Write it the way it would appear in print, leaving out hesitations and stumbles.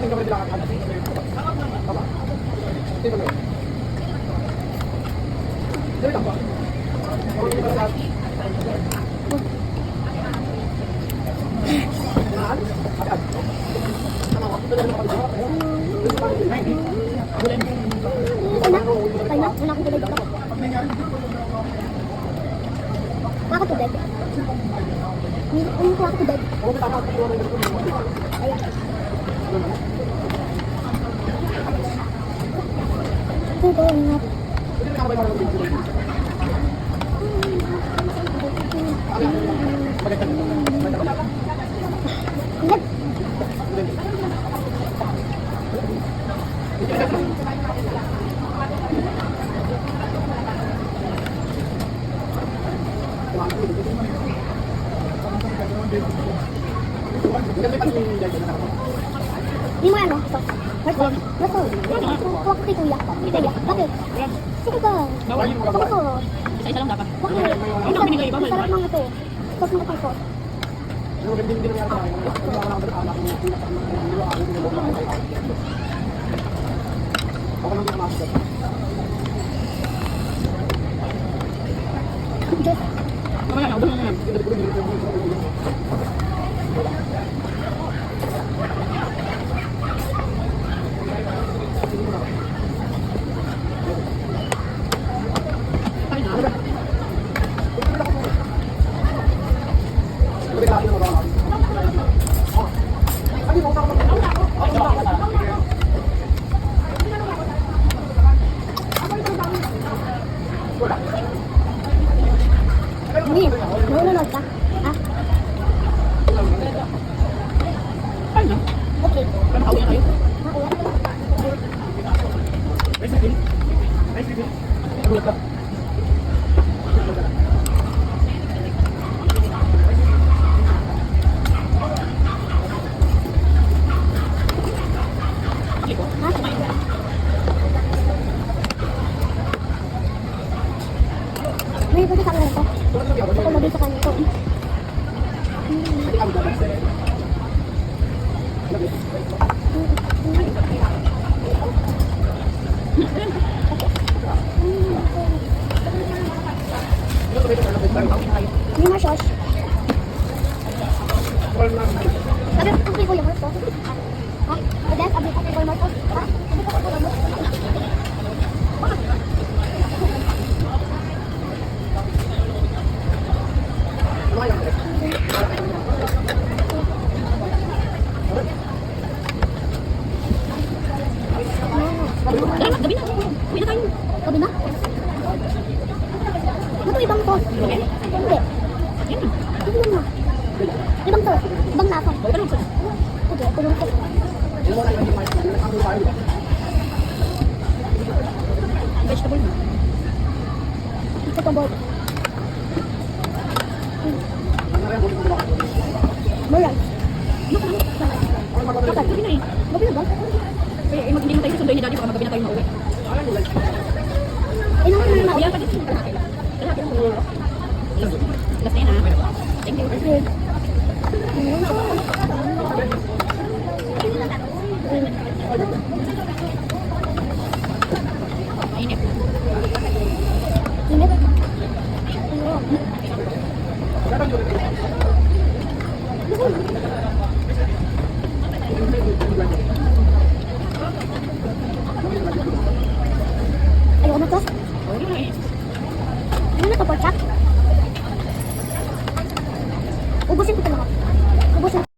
Nakakatubig. Hindi ko nakakatubig. Ayan. Ito nga. Hindi mo ano? Marcel? Huwag kay kuya. Kuya, bakit? Sige ka. Bakit ko? Isa-isa lang dapat. Bakit? Ano ka binigay iba? Sarap ng ito. Sos ng ito. Diyos. Mamaya na, ubuhin mo na yan. Hindi. Nununod ka? Ha? Ay na. Okay. Kaya makauwi na kayo. Mauwi. Ice cream. Ice cream. Nagulat ka. Ha? May ito sa kanila ko. Ito mo din sa kanila ko. Hindi mo sauce. Sabi ko kay Kuya Marco. Ha? Ada sabi ko kay Kuya Marco. Ha? Sabi ko kay Kuya Marco. Gabi na. Uwi na tayo. Gabi na? Ano ibang sauce? Hindi. Hindi na. Ibang sauce. Ibang lasa. Anong sauce? Okay, tulong ko. Vegetable na. Ito pa board. Malay. Dapat, gabi na eh. Gabi na ba? Kaya hindi mo tayo susunduin ni Daddy baka magabi na tayo mauwi. Ilang na na Kuya, pati siya. Lahat yung siguro. Last na ha. Thank you. Okay. Mainit. Init. Ayaw na to. Okay. Ano na to, pork chop?